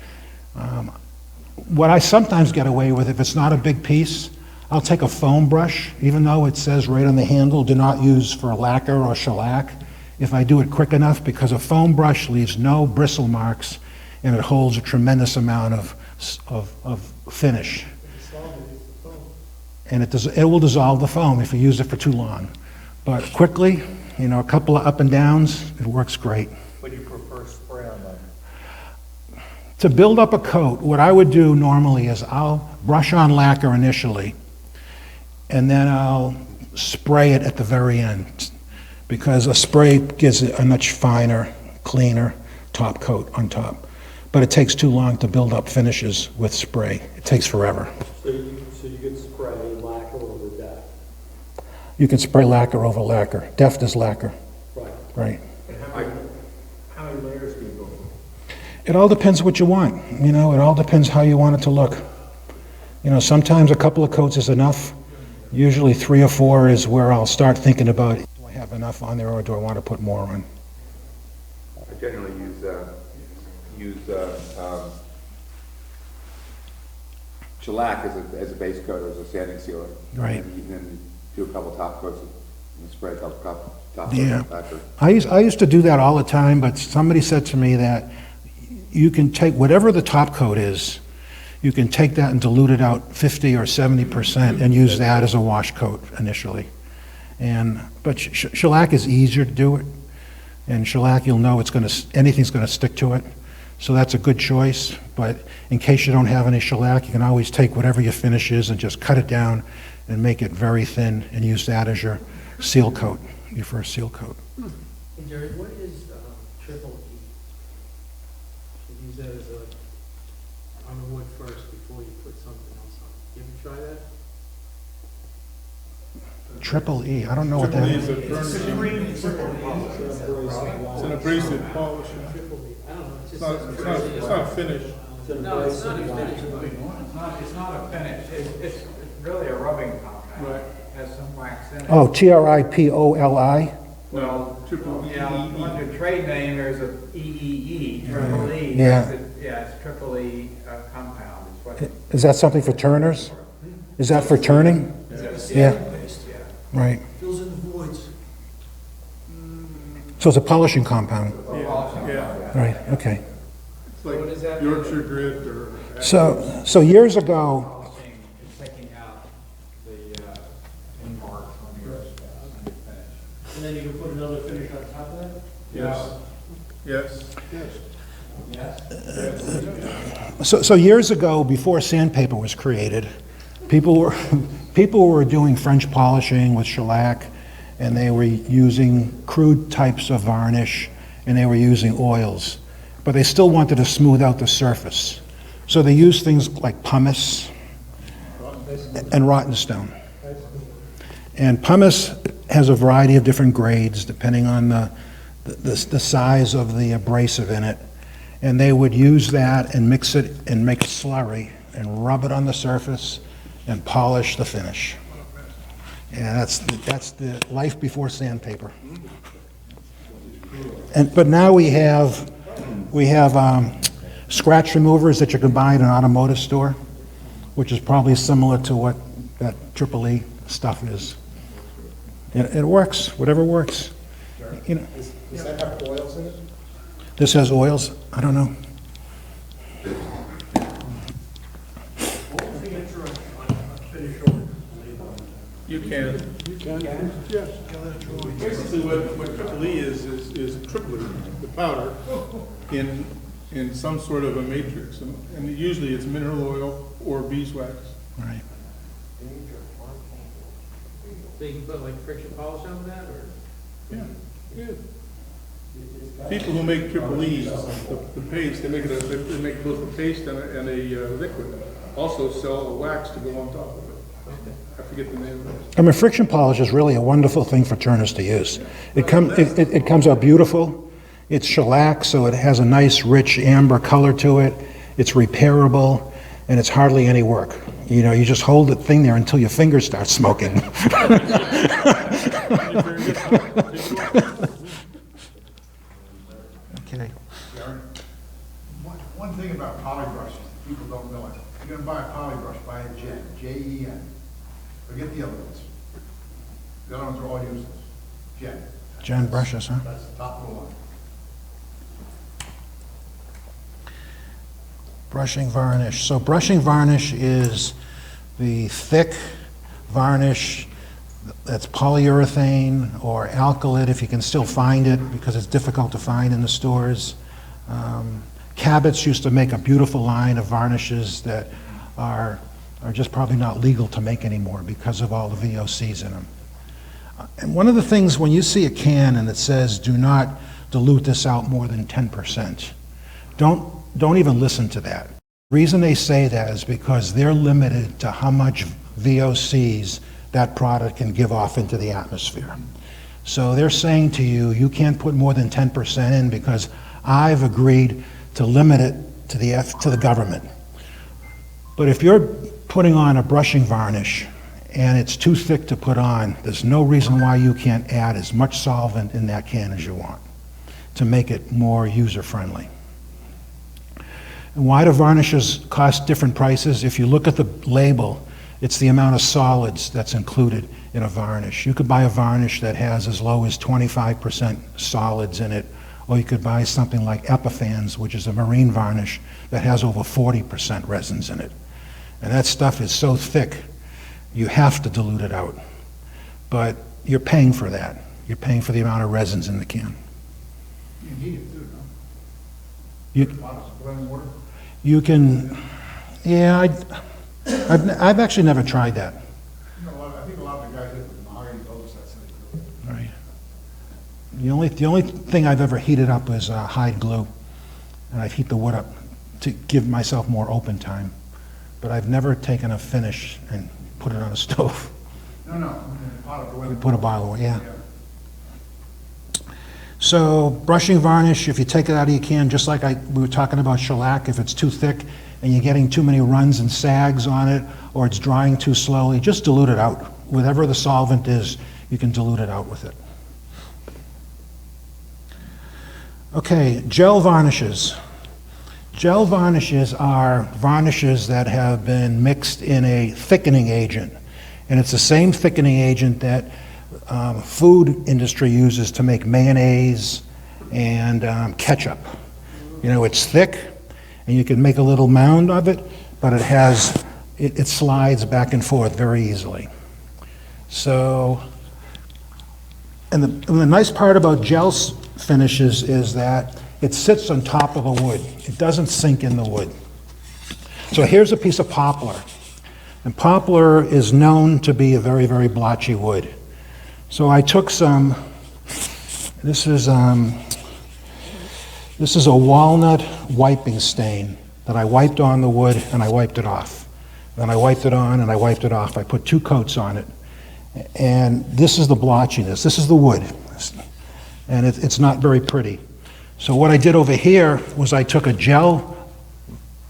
What I sometimes get away with, if it's not a big piece, I'll take a foam brush, even though it says right on the handle, do not use for lacquer or shellac, if I do it quick enough, because a foam brush leaves no bristle marks, and it holds a tremendous amount of finish. And it will dissolve the foam if you use it for too long. But quickly, a couple of up and downs, it works great. What do you prefer spray on them? To build up a coat, what I would do normally is I'll brush on lacquer initially, and then I'll spray it at the very end, because a spray gives it a much finer, cleaner top coat on top. But it takes too long to build up finishes with spray. It takes forever. So you could spray lacquer over that. You can spray lacquer over lacquer. Deft is lacquer, Right. right? And how many layers do you go for? It all depends what you want, it all depends how you want it to look. Sometimes a couple of coats is enough. Usually 3 or 4 is where I'll start thinking about, do I have enough on there or do I want to put more on? I generally use shellac as a base coat, or as a sanding sealer. Right. And then do a couple top coats and spray a couple top Yeah. coats after. I used to do that all the time, but somebody said to me that you can take whatever the top coat is, you can take that and dilute it out 50 or 70% and use that as a wash coat initially. But shellac is easier to do it, and shellac, you'll know anything's going to stick to it. So that's a good choice, but in case you don't have any shellac, you can always take whatever your finish is and just cut it down and make it very thin and use that as your seal coat, your first seal coat. Hey Jerry, what is triple E? You use that as on the wood first before you put something else on. You ever try that? Triple E, I don't know what that Triple E is. is a burnished, it's an abrasive polish. Triple E, I don't know, it just It's not, says it's not, it's not a finish. No, it's not a finish, It's not a finish, it's really a rubbing compound. Right. Has some wax in it. Oh, TRIPOLI? No, triple E. Yeah, on the trade name, there's a EEE, triple E. Yeah. Yeah, it's triple E compound, is what. Is that something for turners? Is that for turning? Yeah, right. fills in the voids. So it's a polishing compound, Yeah, right, okay. it's like Yorkshire grit or. So years ago, Polishing is taking out the end marks on your finish. And then you can put another finish on top of that? Yes, yes. so years ago, before sandpaper was created, people were doing French polishing with shellac, and they were using crude types of varnish, and they were using oils. but they still wanted to smooth out the surface. So they used things like pumice and rotten stone. And pumice has a variety of different grades depending on the size of the abrasive in it. And they would use that and mix it and make a slurry and rub it on the surface and polish the finish. And that's the life before sandpaper. But now we have scratch removers that you can buy in an automotive store, which is probably similar to what that EEE stuff is. It works, whatever works. You know, Does that have oils in it? this has oils, I don't know. You can. You can? Yeah. Basically, what triple E is triplet, the powder, in some sort of a matrix. And usually it's mineral oil or beeswax. Right. So you can put like friction polish on that, or? Yeah, yeah. People who make triple E's, the paste, they make both the paste and a liquid. Also sell a wax to go on top of it. I forget the name of it. I mean, friction polish is really a wonderful thing for turners to use. It comes out beautiful. It's shellac, so it has a nice, rich amber color to it. It's repairable, and it's hardly any work. You know, you just hold the thing there until your fingers start smoking. Okay. One thing about polybrush, people don't know it. You're gonna buy a polybrush, buy a Jen, Jen. Forget the other ones. The other ones are all useless. Jen. Jen brushes, huh? That's the top of the line. Brushing varnish. So brushing varnish is the thick varnish that's polyurethane or alkylate, if you can still find it, because it's difficult to find in the stores. Cabot's used to make a beautiful line of varnishes that are just probably not legal to make anymore because of all the VOCs in them. And one of the things, when you see a can and it says, do not dilute this out more than 10%, don't even listen to that. The reason they say that is because they're limited to how much VOCs that product can give off into the atmosphere. So they're saying to you, you can't put more than 10% in because I've agreed to limit it to the government. But if you're putting on a brushing varnish and it's too thick to put on, there's no reason why you can't add as much solvent in that can as you want to make it more user-friendly. And why do varnishes cost different prices? If you look at the label, it's the amount of solids that's included in a varnish. You could buy a varnish that has as low as 25% solids in it, or you could buy something like Epiphan's, which is a marine varnish that has over 40% resins in it. And that stuff is so thick, you have to dilute it out. But you're paying for that. You're paying for the amount of resins in the can. You need it too, no? You, Boiling water? you can, yeah, I've actually never tried that. You know, I think a lot of the guys that with mahogany builders, that's how they do it. Right. The only thing I've ever heated up is hide glue, and I've heat the wood up to give myself more open time. But I've never taken a finish and put it on a stove. No, in a pot of boiling. Put a bottle away, yeah. So brushing varnish, if you take it out of your can, just like we were talking about shellac, if it's too thick and you're getting too many runs and sags on it, or it's drying too slowly, just dilute it out. Whatever the solvent is, you can dilute it out with it. Okay, gel varnishes. Gel varnishes are varnishes that have been mixed in a thickening agent. And it's the same thickening agent that food industry uses to make mayonnaise and ketchup. You know, it's thick, and you can make a little mound of it, but it slides back and forth very easily. So, and the nice part about gel finishes is that it sits on top of the wood. It doesn't sink in the wood. So here's a piece of poplar. And poplar is known to be a very, very blotchy wood. So I took some, this is This is a walnut wiping stain that I wiped on the wood and I wiped it off. Then I wiped it on and I wiped it off. I put 2 coats on it. And this is the blotchiness. This is the wood. And it's not very pretty. So what I did over here was I took a gel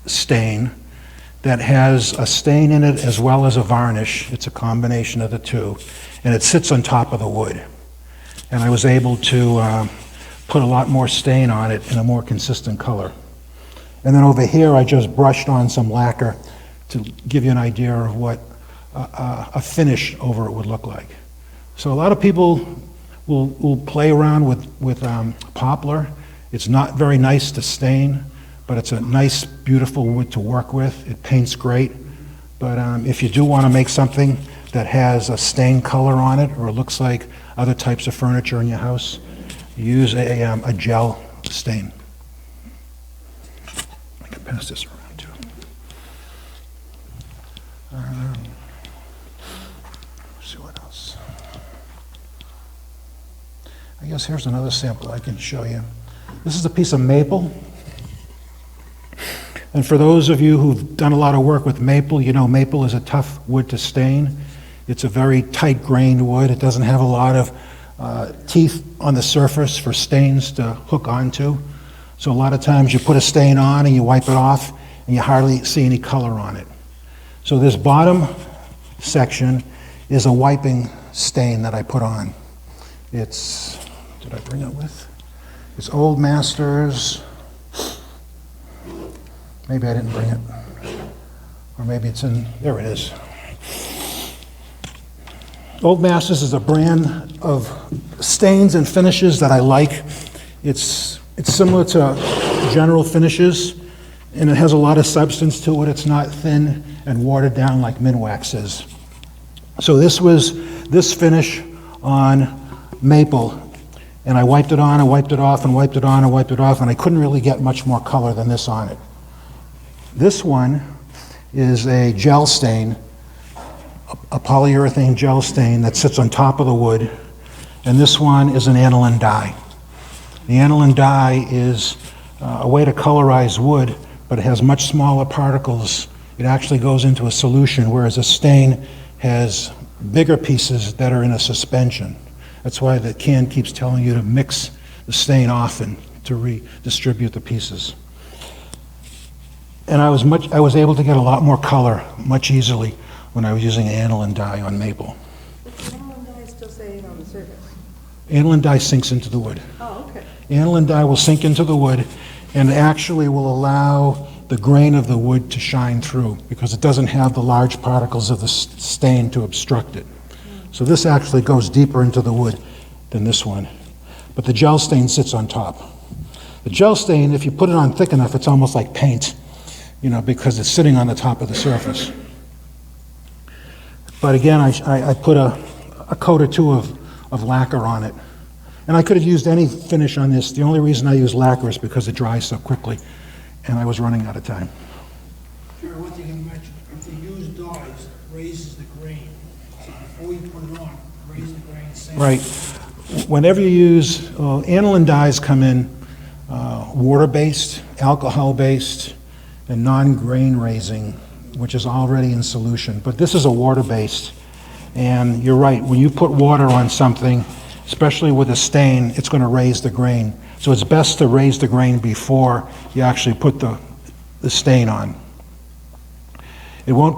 stain that has a stain in it as well as a varnish. It's a combination of the two. And it sits on top of the wood. And I was able to put a lot more stain on it in a more consistent color. And then over here I just brushed on some lacquer to give you an idea of what a finish over it would look like. So a lot of people will play around with poplar. It's not very nice to stain, but it's a nice, beautiful wood to work with. It paints great. But if you do want to make something that has a stain color on it, or it looks like other types of furniture in your house, use a gel stain. I can pass this around too. Let's see what else. I guess here's another sample I can show you. This is a piece of maple. And for those of you who've done a lot of work with maple, you know maple is a tough wood to stain. It's a very tight-grained wood. It doesn't have a lot of teeth on the surface for stains to hook onto. So a lot of times you put a stain on and you wipe it off and you hardly see any color on it. So this bottom section is a wiping stain that I put on. It's, did I bring it with? It's Old Masters. Maybe I didn't bring it. Or maybe it's in, there it is. Old Masters is a brand of stains and finishes that I like. It's similar to General Finishes, and it has a lot of substance to it. It's not thin and watered down like Minwax is. So this was this finish on maple, and I wiped it on, I wiped it off, and wiped it on, and wiped it off, and I couldn't really get much more color than this on it. This one is a gel stain, a polyurethane gel stain that sits on top of the wood, and this one is an aniline dye. The aniline dye is a way to colorize wood, but it has much smaller particles. It actually goes into a solution, whereas a stain has bigger pieces that are in a suspension. That's why the can keeps telling you to mix the stain often to redistribute the pieces. And I was able to get a lot more color much easily when I was using aniline dye on maple. But the aniline dye is still staying on the surface. Aniline dye sinks into the wood. Oh, okay. Aniline dye will sink into the wood and actually will allow the grain of the wood to shine through because it doesn't have the large particles of the stain to obstruct it. So this actually goes deeper into the wood than this one. But the gel stain sits on top. The gel stain, if you put it on thick enough, it's almost like paint, you know, because it's sitting on the top of the surface. But again, I put a coat or two of lacquer on it. And I could have used any finish on this. The only reason I use lacquer is because it dries so quickly, and I was running out of time. Sure, one thing you mentioned, if you use dyes, it raises the grain. So before you put it on, raise the grain, same. Right. Whenever you use, aniline dyes come in water-based, alcohol-based, and non-grain raising, which is already in solution. But this is a water-based, and you're right, when you put water on something, especially with a stain, it's going to raise the grain. So it's best to raise the grain before you actually put the stain on. It'll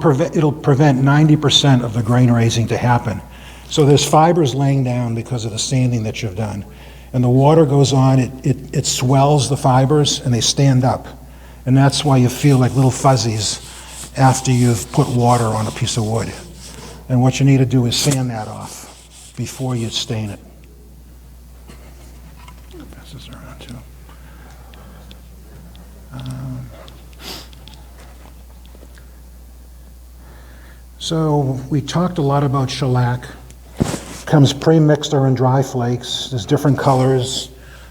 prevent 90% of the grain raising to happen. So there's fibers laying down because of the sanding that you've done. And the water goes on, it swells the fibers and they stand up. And that's why you feel like little fuzzies after you've put water on a piece of wood. And what you need to do is sand that off before you stain it. Pass this around too. So we talked a lot about shellac. Comes pre-mixed or in dry flakes. There's different colors.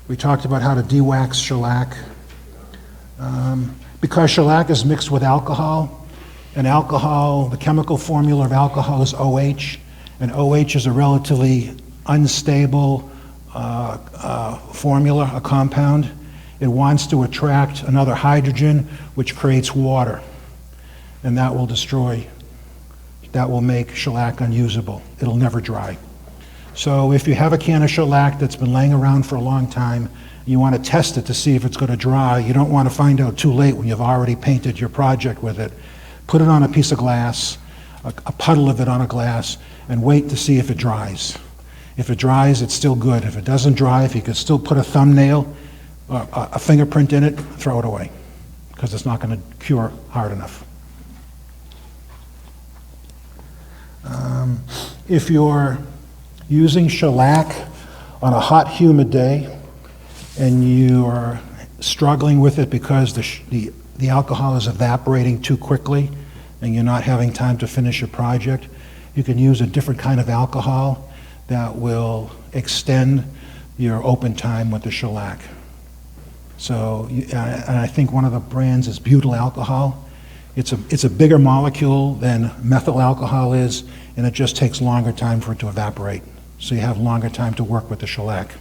We talked about how to de-wax shellac. Because shellac is mixed with alcohol, and alcohol, the chemical formula of alcohol is OH, and OH is a relatively unstable formula, a compound, it wants to attract another hydrogen, which creates water, and that will make shellac unusable. It'll never dry. So if you have a can of shellac that's been laying around for a long time, you want to test it to see if it's going to dry. You don't want to find out too late when you've already painted your project with it. Put it on a piece of glass, a puddle of it on a glass, and wait to see if it dries. If it dries, it's still good. If it doesn't dry, if you could still put a thumbnail, a fingerprint in it, throw it away, because it's not going to cure hard enough. If you're using shellac on a hot, humid day, and you are struggling with it because the alcohol is evaporating too quickly and you're not having time to finish your project, you can use a different kind of alcohol that will extend your open time with the shellac. So, and I think one of the brands is butyl alcohol. It's a bigger molecule than methyl alcohol is, and it just takes longer time for it to evaporate. So you have longer time to work with the shellac.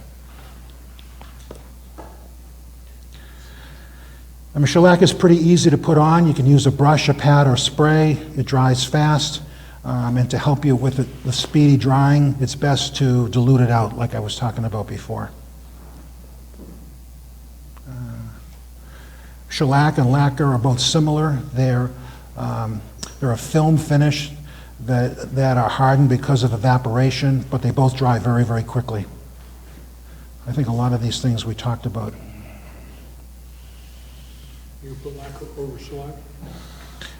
I mean, shellac is pretty easy to put on. You can use a brush, a pad, or spray. It dries fast. And to help you with the speedy drying, it's best to dilute it out like I was talking about before. Shellac and lacquer are both similar. They're a film finish that are hardened because of evaporation, but they both dry very, very quickly. I think a lot of these things we talked about. You put lacquer over shellac?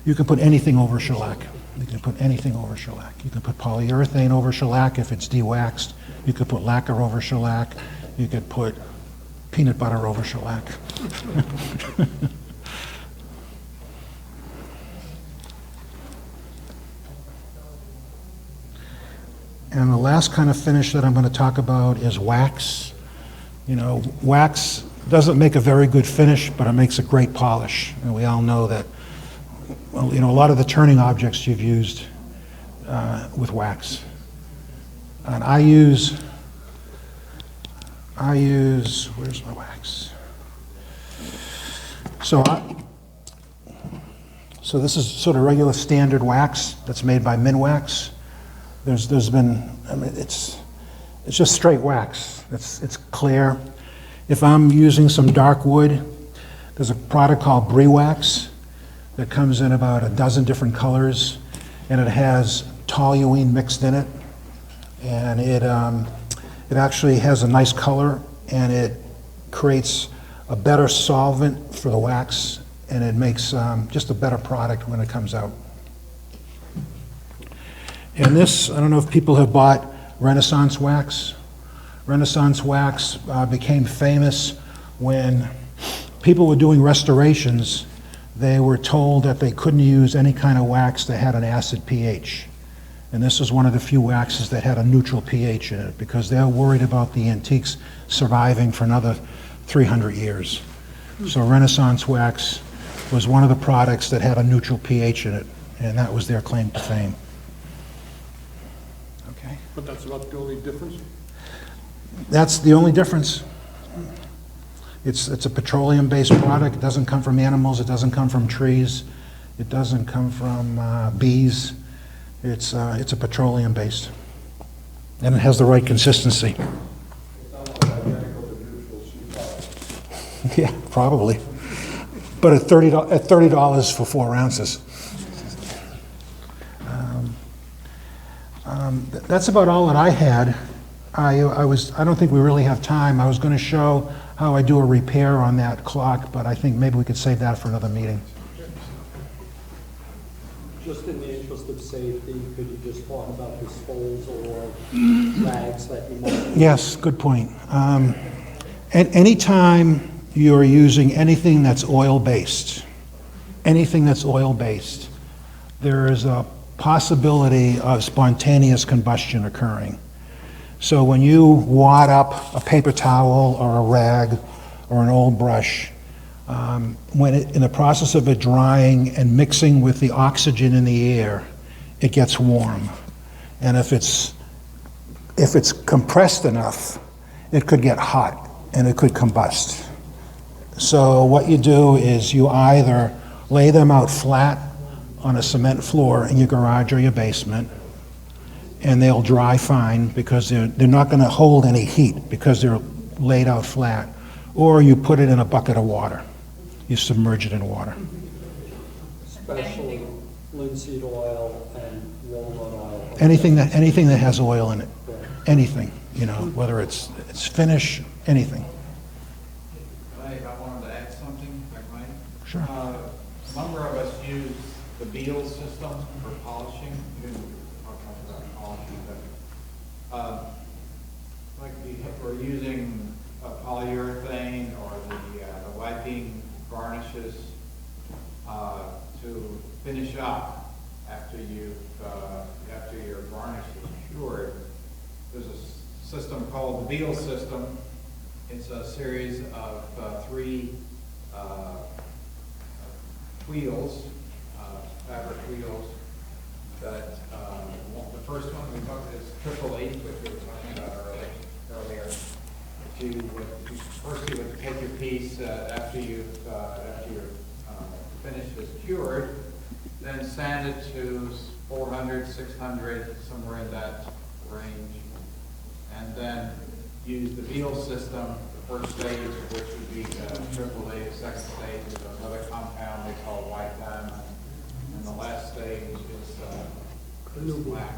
You can put anything over shellac. You can put anything over shellac. You can put polyurethane over shellac if it's de-waxed. You could put lacquer over shellac. You could put peanut butter over shellac. And the last kind of finish that I'm going to talk about is wax. You know, wax doesn't make a very good finish, but it makes a great polish. And we all know that, well, you know, a lot of the turning objects you've used with wax. And I use, where's my wax? So this is sort of regular standard wax that's made by Minwax. There's been, I mean, it's just straight wax. It's clear. If I'm using some dark wood, there's a product called Brie Wax that comes in about a dozen different colors, and it has toluene mixed in it, and it actually has a nice color, and it creates a better solvent for the wax, and it makes just a better product when it comes out. And this, I don't know if people have bought Renaissance wax. Renaissance wax became famous when people were doing restorations. They were told that they couldn't use any kind of wax that had an acid pH. And this was one of the few waxes that had a neutral pH in it because they were worried about the antiques surviving for another 300 years. So Renaissance wax was one of the products that had a neutral pH in it, and that was their claim to fame. Okay. But that's about the only difference? That's the only difference. It's a petroleum-based product. It doesn't come from animals. It doesn't come from trees. It doesn't come from bees. It's a petroleum-based, and it has the right consistency. Yeah, probably. But at $30 for 4 ounces. That's about all that I had. I don't think we really have time. I was going to show how I do a repair on that clock, but I think maybe we could save that for another meeting. Just in the interest of safety, could you just talk about the spoles or rags that you might? Yes, good point. Anytime you're using anything that's oil-based, there is a possibility of spontaneous combustion occurring. So when you wad up a paper towel or a rag or an old brush, in the process of it drying and mixing with the oxygen in the air, it gets warm. And if it's compressed enough, it could get hot and it could combust. So what you do is you either lay them out flat on a cement floor in your garage or your basement, and they'll dry fine because they're not going to hold any heat because they're laid out flat. Or you put it in a bucket of water. You submerge it in water. Especially linseed oil and walnut oil. Anything that has oil in it, anything, whether it's finish, anything. I wanted to add something, if I might. Sure. A number of us use the Beal system for polishing. I'll talk about polishing, but like we're using polyurethane or the wiping varnishes to finish up after your varnish is cured. There's a system called the Beal system. It's a series of three wheels, fabric wheels, that the first one we talked is 888, which we were talking about earlier. First you would take your piece after your finish is cured, then sand it to 400, 600, somewhere in that range, and then use the Beal system. The first stage, which would be AAA, the second stage is another compound they call white diamond, and the last stage is wax.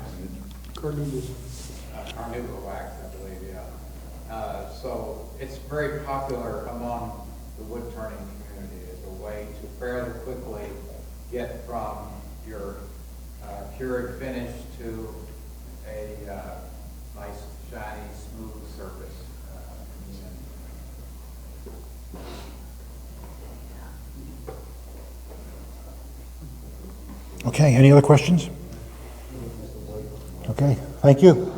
Carnauba wax, I believe, yeah. So it's very popular among the wood turning community as a way to fairly quickly get from your cured finish to a nice, shiny, smooth surface. Okay, any other questions? Okay, thank you.